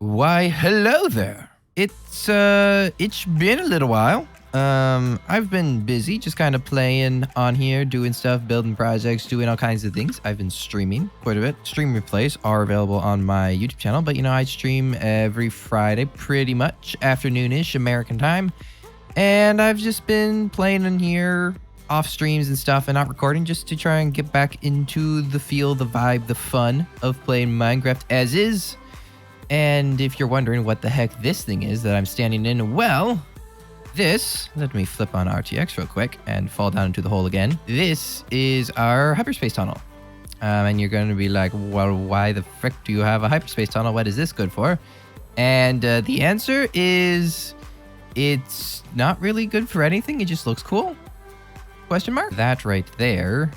Why, hello there. It's been a little while. I've been busy just kind of playing on here, doing stuff, building projects, doing all kinds of things. I've been streaming quite a bit. Stream replays are available on my YouTube channel, but I stream every Friday, pretty much afternoonish American time. And I've just been playing in here off streams and stuff and not recording just to try and get back into the feel, the vibe, the fun of playing Minecraft as is. And if you're wondering what the heck this thing is that I'm standing in, well, let me flip on RTX real quick and fall down into the hole again. This is our hyperspace tunnel. And you're going to be like, well, why the frick do you have a hyperspace tunnel? What is this good for? And the answer is it's not really good for anything. It just looks cool. Question mark? That right there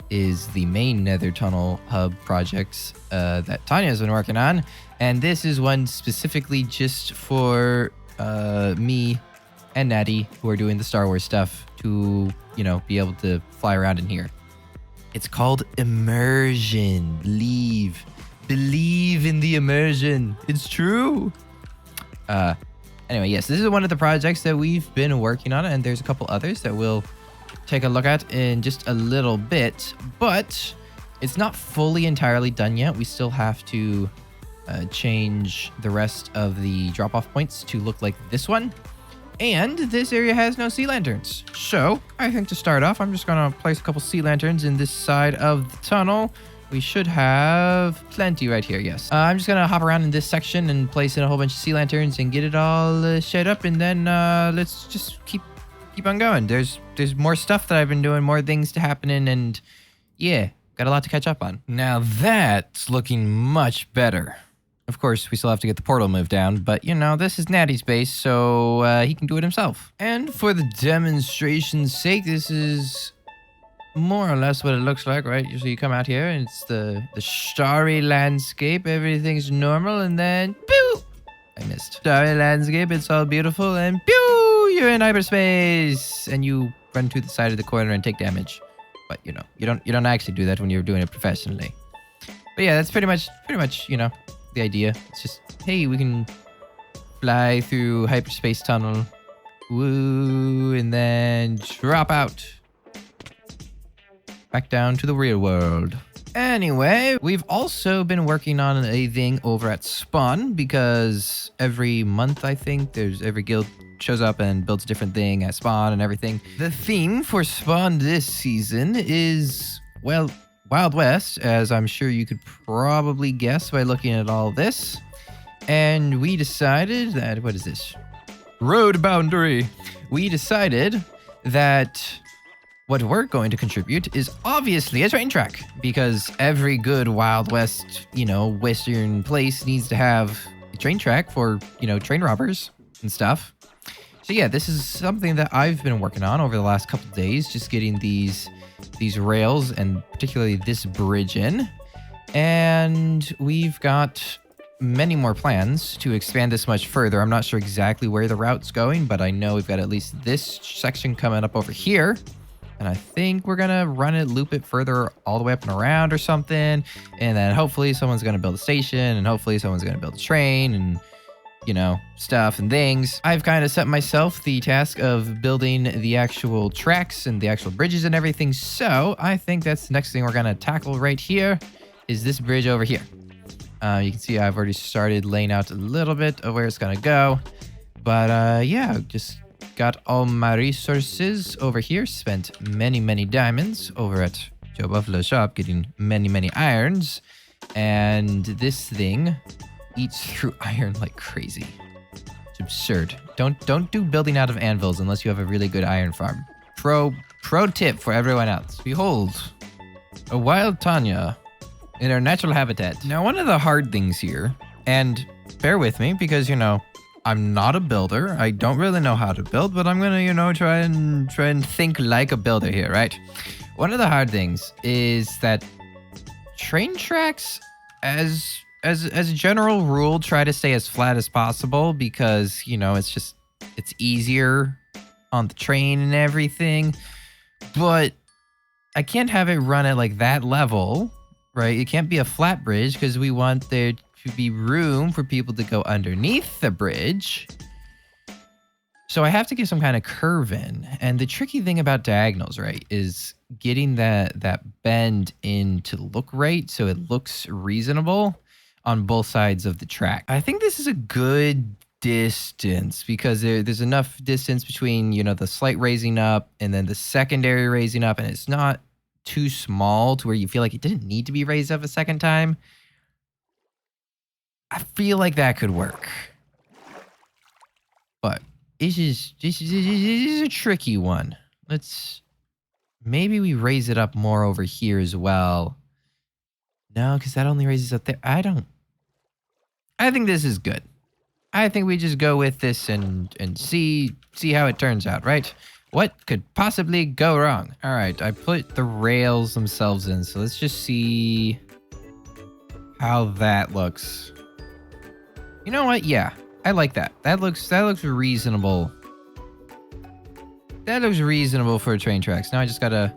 is the main nether tunnel hub projects that Tanya's been working on. And this is one specifically just for me and Natty, who are doing the Star Wars stuff, to, be able to fly around in here. It's called immersion. Believe in the immersion. It's true. Anyway, yes, this is one of the projects that we've been working on, and there's a couple others that we'll take a look at in just a little bit, but it's not fully entirely done yet. We still have to change the rest of the drop-off points to look like this one. And this area has no sea lanterns. So I think to start off, I'm just going to place a couple sea lanterns in this side of the tunnel. We should have plenty right here, yes. I'm just going to hop around in this section and place in a whole bunch of sea lanterns and get it all set up. And then let's just keep on going. There's more stuff that I've been doing, more things to happen in, and yeah, got a lot to catch up on. Now that's looking much better. Of course, we still have to get the portal moved down, but this is Natty's base, so he can do it himself. And for the demonstration's sake, this is more or less what it looks like, right? So you come out here and it's the starry landscape, everything's normal, and then pew! I missed. Starry landscape, it's all beautiful, and pew! You're in hyperspace! And you run to the side of the corner and take damage. But you don't actually do that when you're doing it professionally. But yeah, that's pretty much, the idea. It's just, hey, we can fly through hyperspace tunnel. Woo, and then drop out. Back down to the real world. Anyway, we've also been working on a thing over at Spawn, because every month, I think, every guild shows up and builds a different thing at Spawn and everything. The theme for Spawn this season is, well, Wild West, as I'm sure you could probably guess by looking at all this. And we decided that, what is this? Road boundary. We decided that what we're going to contribute is obviously a train track, because every good Wild West, Western place needs to have a train track for, train robbers and stuff. So yeah, this is something that I've been working on over the last couple of days, just getting these rails and particularly this bridge in. And we've got many more plans to expand this much further. I'm not sure exactly where the route's going, but I know we've got at least this section coming up over here. And I think we're going to loop it further all the way up and around or something. And then hopefully someone's going to build a station, and hopefully someone's going to build a train and, stuff and things. I've kind of set myself the task of building the actual tracks and the actual bridges and everything. So I think that's the next thing we're going to tackle right here is this bridge over here. You can see I've already started laying out a little bit of where it's going to go. But yeah, just got all my resources over here. Spent many diamonds over at Joe Buffalo's shop getting many irons. And this thing eats through iron like crazy. It's absurd. Don't do building out of anvils unless you have a really good iron farm. Pro tip for everyone else. Behold, a wild Tanya in her natural habitat. Now, one of the hard things here, and bear with me because, I'm not a builder. I don't really know how to build, but I'm gonna, try and think like a builder here, right? One of the hard things is that train tracks, as a general rule, try to stay as flat as possible because, it's easier on the train and everything. But I can't have it run at like that level, right? It can't be a flat bridge because we want there to be room for people to go underneath the bridge. So I have to get some kind of curve in. And the tricky thing about diagonals, right, is getting that bend in to look right so it looks reasonable on both sides of the track. I think this is a good distance because there's enough distance between, you know, the slight raising up and then the secondary raising up, and it's not too small to where you feel like it didn't need to be raised up a second time. I feel like that could work. But this is a tricky one. Maybe we raise it up more over here as well. No, because that only raises up there. I think this is good. I think we just go with this and see how it turns out, right? What could possibly go wrong? All right, I put the rails themselves in, so let's just see how that looks. You know what? Yeah, I like that. That looks reasonable. That looks reasonable for train tracks. Now I just gotta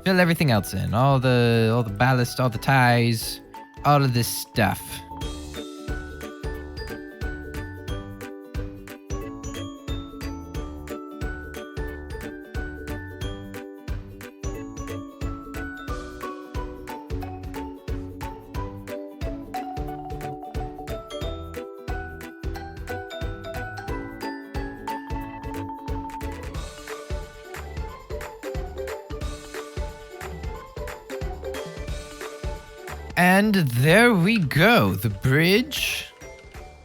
fill everything else in. All the ballast, all the ties, all of this stuff. And there we go. The bridge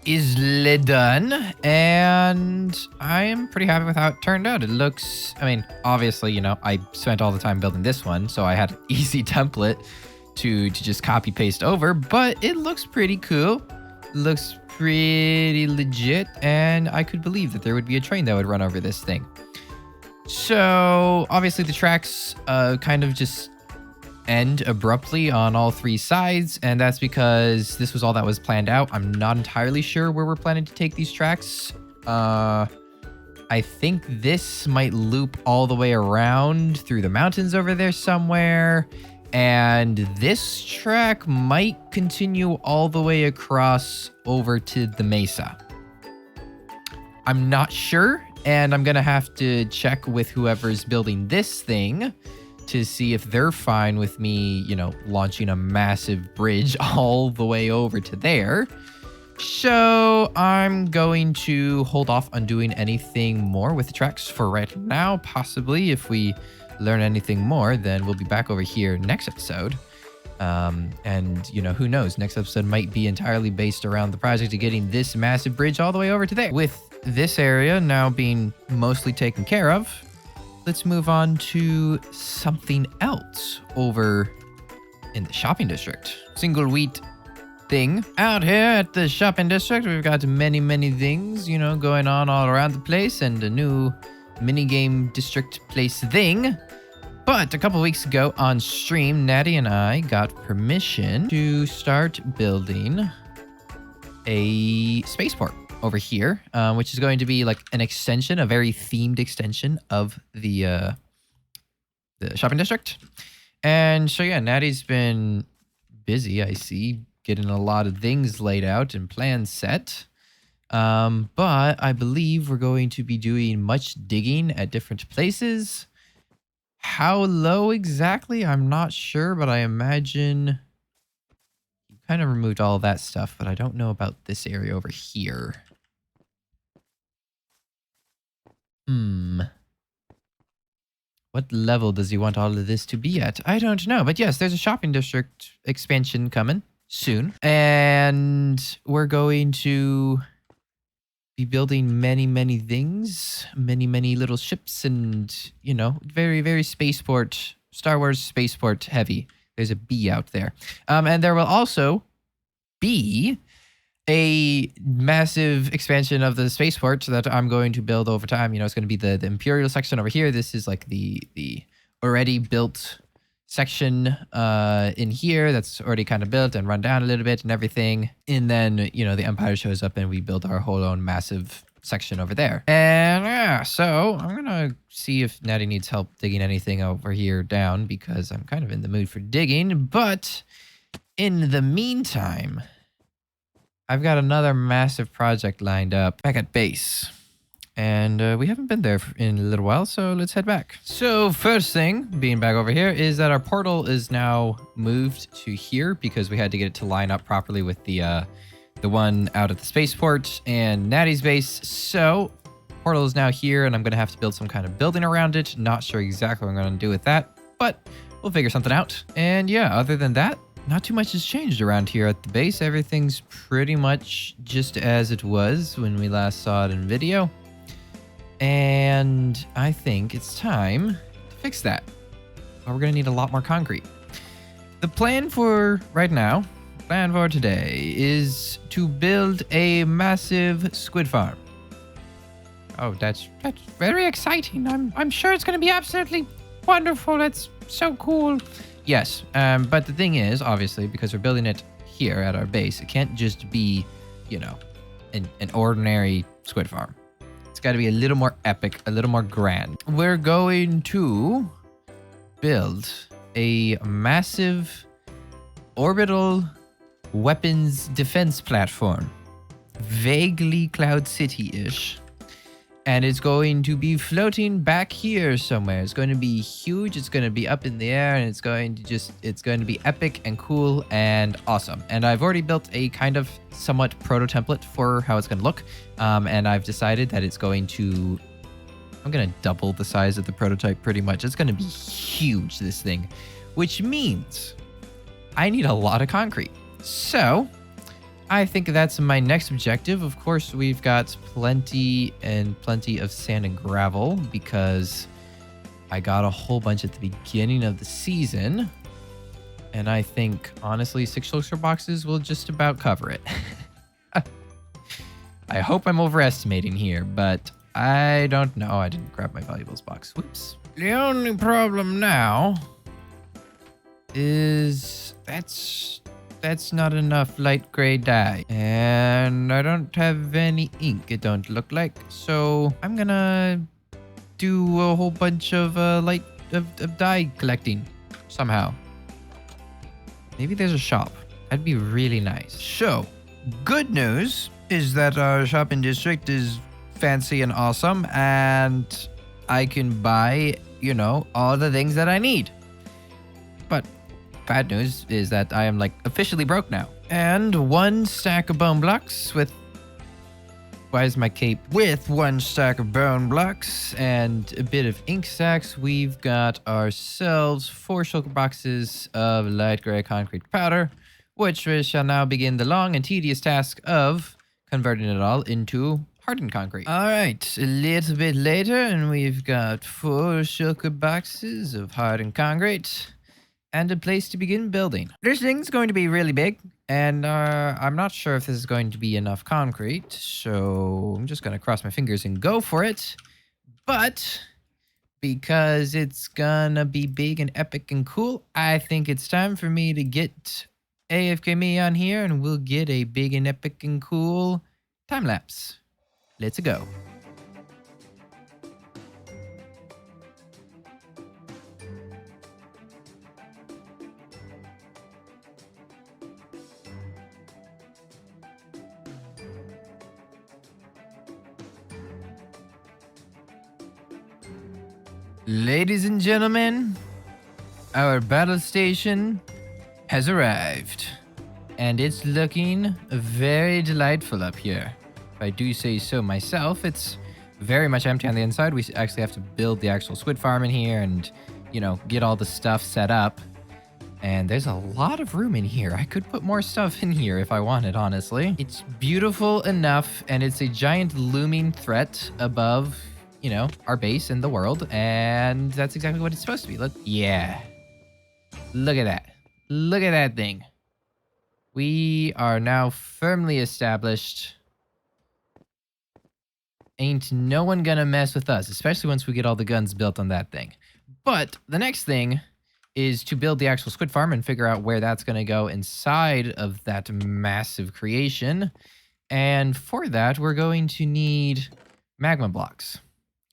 is done, and I am pretty happy with how it turned out. It looks, I mean, obviously, you know, I spent all the time building this one, so I had an easy template to just copy paste over, but it looks pretty cool. It looks pretty legit, and I could believe that there would be a train that would run over this thing. So obviously the tracks kind of just end abruptly on all three sides, and that's because this was all that was planned out. I'm not entirely sure where we're planning to take these tracks. I think this might loop all the way around through the mountains over there somewhere, and this track might continue all the way across over to the mesa. I'm not sure, and I'm gonna have to check with whoever's building this thing to see if they're fine with me, you know, launching a massive bridge all the way over to there. So I'm going to hold off on doing anything more with the tracks for right now. Possibly if we learn anything more, then we'll be back over here next episode. And, you know, who knows? Next episode might be entirely based around the project of getting this massive bridge all the way over to there. With this area now being mostly taken care of, let's move on to something else over in the shopping district. Single wheat thing. Out here at the shopping district, we've got many things, you know, going on all around the place, and a new minigame district place thing. But a couple weeks ago on stream, Natty and I got permission to start building a spaceport over here, which is going to be like an extension, a very themed extension of the shopping district. And so yeah, Natty's been busy, I see, getting a lot of things laid out and plans set. But I believe we're going to be doing much digging at different places. How low exactly, I'm not sure, but I imagine you kind of removed all of that stuff, but I don't know about this area over here. What level does he want all of this to be at? I don't know. But yes, there's a shopping district expansion coming soon. And we're going to be building many things. Many little ships and, you know, very spaceport, Star Wars spaceport heavy. There's a B out there. And there will also be a massive expansion of the spaceport that I'm going to build over time. You know, it's going to be the Imperial section over here. This is like the already built section in here that's already kind of built and run down a little bit and everything. And then, you know, the Empire shows up and we build our whole own massive section over there. And yeah, so I'm going to see if Natty needs help digging anything over here down because I'm kind of in the mood for digging. But in the meantime, I've got another massive project lined up back at base. And we haven't been there in a little while, so let's head back. So first thing, being back over here, is that our portal is now moved to here because we had to get it to line up properly with the one out at the spaceport and Natty's base. So portal is now here, and I'm going to have to build some kind of building around it. Not sure exactly what I'm going to do with that, but we'll figure something out. And yeah, other than that, not too much has changed around here at the base. Everything's pretty much just as it was when we last saw it in video. And I think it's time to fix that. But we're going to need a lot more concrete. The plan for right now, plan for today, is to build a massive squid farm. Oh, that's very exciting. I'm sure it's going to be absolutely wonderful. That's so cool. Yes, but the thing is, obviously, because we're building it here at our base, it can't just be, you know, an ordinary squid farm. It's got to be a little more epic, a little more grand. We're going to build a massive orbital weapons defense platform. Vaguely Cloud City-ish. And it's going to be floating back here somewhere. It's going to be huge. It's going to be up in the air, and it's going to be epic and cool and awesome. And I've already built a kind of somewhat proto template for how it's going to look. And I've decided that I'm going to double the size of the prototype pretty much. It's going to be huge, this thing, which means I need a lot of concrete. So I think that's my next objective. Of course, we've got plenty of sand and gravel because I got a whole bunch at the beginning of the season. And I think, honestly, 6 shulker boxes will just about cover it. I hope I'm overestimating here, but I don't know. I didn't grab my valuables box. Whoops. The only problem now is that's not enough light gray dye. And I don't have any ink, it don't look like. So I'm gonna do a whole bunch of dye collecting somehow. Maybe there's a shop. That'd be really nice. So, good news is that our shopping district is fancy and awesome, and I can buy, you know, all the things that I need. But bad news is that I am, like, officially broke now. And 1 stack of bone blocks with... Why is my cape? With 1 stack of bone blocks and a bit of ink stacks, we've got ourselves 4 shulker boxes of light gray concrete powder, which we shall now begin the long and tedious task of converting it all into hardened concrete. All right, a little bit later, and we've got 4 shulker boxes of hardened concrete and a place to begin building. This thing's going to be really big, and I'm not sure if this is going to be enough concrete, so I'm just going to cross my fingers and go for it. But because it's gonna be big and epic and cool, I think it's time for me to get AFK me on here, and we'll get a big and epic and cool time lapse. Let's go. Ladies and gentlemen, our battle station has arrived, and it's looking very delightful up here. If I do say so myself, it's very much empty on the inside. We actually have to build the actual squid farm in here and, you know, get all the stuff set up. And there's a lot of room in here. I could put more stuff in here if I wanted, honestly. It's beautiful enough, and it's a giant looming threat above, you know, our base in the world, and that's exactly what it's supposed to be. Yeah. Look at that. Look at that thing. We are now firmly established. Ain't no one gonna mess with us, especially once we get all the guns built on that thing. But the next thing is to build the actual squid farm and figure out where that's gonna go inside of that massive creation. And for that, we're going to need magma blocks,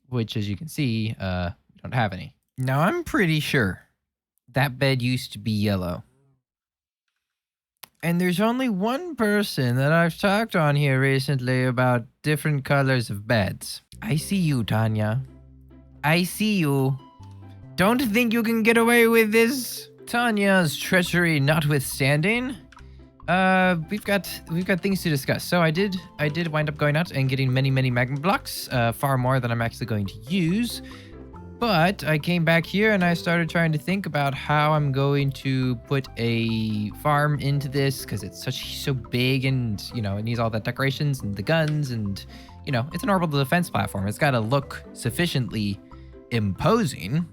which, as you can see, we don't have any. Now, I'm pretty sure that bed used to be yellow. And there's only one person that I've talked on here recently about different colors of beds. I see you, Tanya. I see you. Don't think you can get away with this. Tanya's treachery notwithstanding, we've got things to discuss. So I did wind up going out and getting many magma blocks, far more than I'm actually going to use. But I came back here and I started trying to think about how I'm going to put a farm into this, because it's so big, and you know, it needs all that decorations and the guns, and you know, it's an orbital defense platform. It's got to look sufficiently imposing.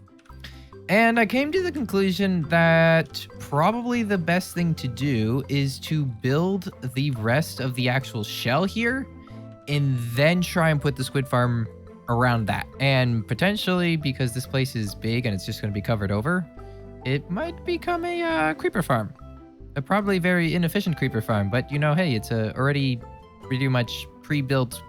And I came to the conclusion that probably the best thing to do is to build the rest of the actual shell here and then try and put the squid farm around that. And potentially, because this place is big and it's just going to be covered over, it might become a creeper farm. A probably very inefficient creeper farm, but you know, hey, it's a already pretty much pre-built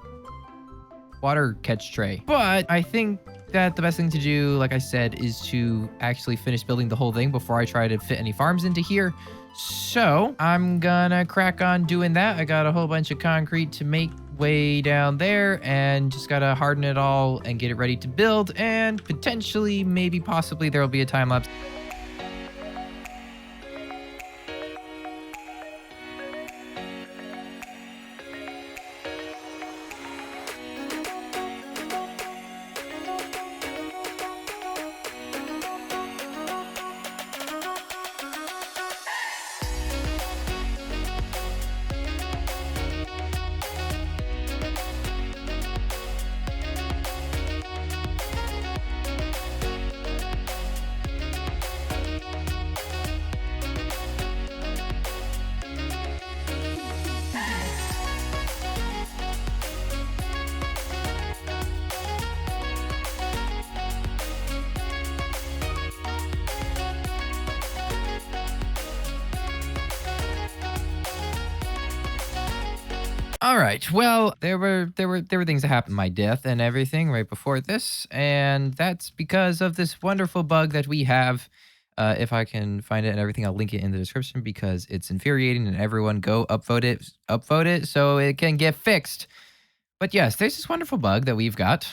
water catch tray. But I think that the best thing to do, like I said, is to actually finish building the whole thing before I try to fit any farms into here. So I'm gonna crack on doing that. I got a whole bunch of concrete to make way down there, and just gotta harden it all and get it ready to build, and potentially, maybe possibly, there will be a time lapse. All right. Well, there were things that happened, my death and everything right before this, and that's because of this wonderful bug that we have. If I can find it and everything, I'll link it in the description because it's infuriating, and everyone go upvote it so it can get fixed. But yes, there's this wonderful bug that we've got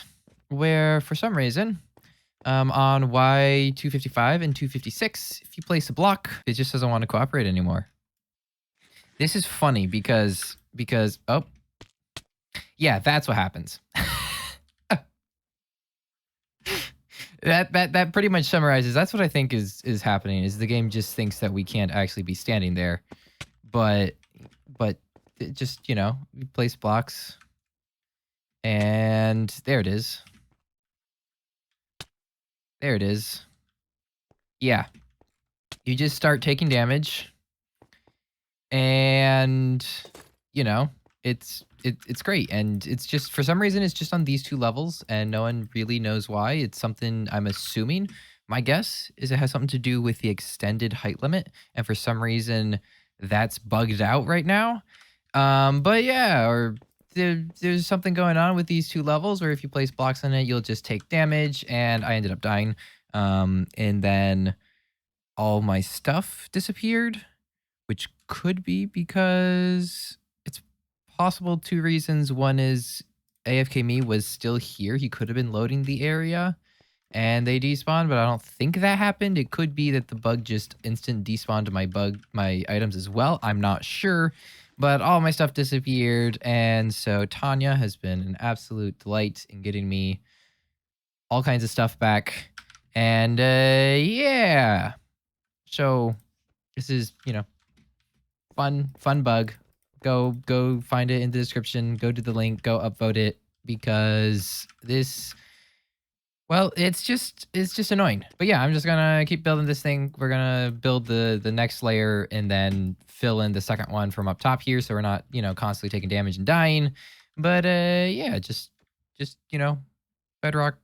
where for some reason, on Y255 and 256, if you place a block, it just doesn't want to cooperate anymore. This is funny because oh, yeah, that's what happens. that pretty much summarizes. That's what I think is happening. Is the game just thinks that we can't actually be standing there, but it just, you know, we place blocks, and there it is. There it is. Yeah, you just start taking damage, and you know, it's great. And it's just, for some reason, it's just on these two levels, and no one really knows why. It's something, I'm assuming, my guess is it has something to do with the extended height limit, and for some reason that's bugged out right now. But yeah, or there's something going on with these two levels where if you place blocks on it, you'll just take damage, and I ended up dying. And then all my stuff disappeared, which could be because it's possible two reasons. One is AFK me was still here. He could have been loading the area and they despawned, but I don't think that happened. It could be that the bug just instant despawned my items as well. I'm not sure, but all my stuff disappeared. And so Tanya has been an absolute delight in getting me all kinds of stuff back. And yeah, so this is, you know, fun bug. Go find it in the description. Go to the link. Go upvote it, because this, well, it's just annoying. But yeah, I'm just gonna keep building this thing. We're gonna build the next layer and then fill in the second one from up top here, so we're not, you know, constantly taking damage and dying. But yeah, just you know, Bedrock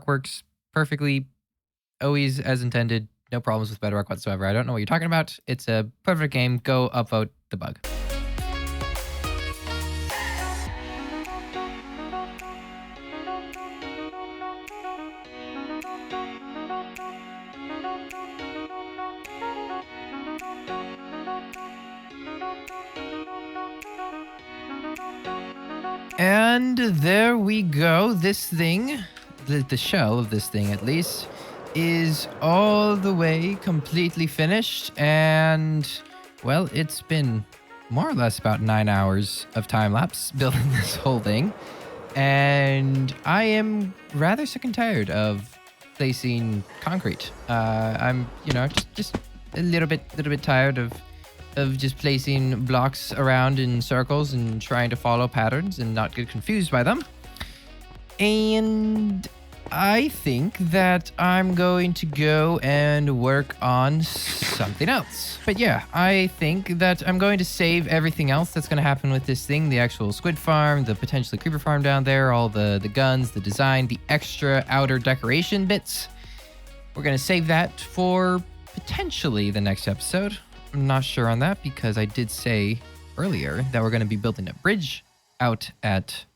works perfectly, always as intended. No problems with Bedrock whatsoever. I don't know what you're talking about. It's a perfect game. Go upvote the bug. And there we go. This thing, the shell of this thing at least, is all the way completely finished. And, well, it's been more or less about 9 hours of time lapse building this whole thing. And I am rather sick and tired of placing concrete. I'm, just a little bit tired of just placing blocks around in circles and trying to follow patterns and not get confused by them. And I think that I'm going to go and work on something else. But yeah, I think that I'm going to save everything else that's going to happen with this thing, the actual squid farm, the potentially creeper farm down there, all the guns, the design, the extra outer decoration bits. We're going to save that for potentially the next episode. I'm not sure on that because I did say earlier that we're going to be building a bridge out at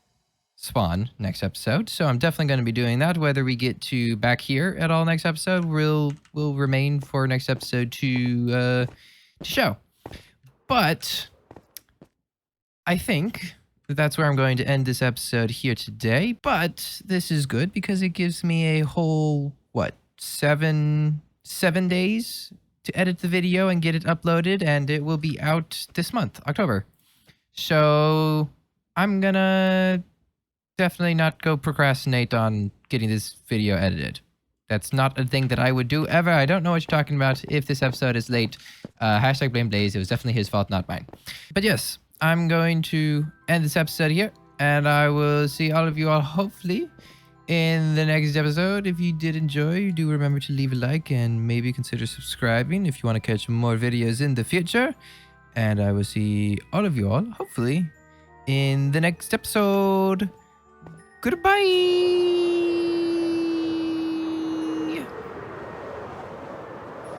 spawn next episode. So I'm definitely going to be doing that. Whether we get to back here at all next episode will remain for next episode to show. But I think that's where I'm going to end this episode here today. But this is good because it gives me a whole, seven days to edit the video and get it uploaded, and it will be out this month, October. So I'm gonna definitely not go procrastinate on getting this video edited. That's not a thing that I would do ever. I don't know what you're talking about. If this episode is late, hashtag blame Blaze. It was definitely his fault, not mine. But yes, I'm going to end this episode here, and I will see all of you all hopefully in the next episode. If you did enjoy, do remember to leave a like and maybe consider subscribing if you want to catch more videos in the future. And I will see all of you all, hopefully, in the next episode. Goodbye!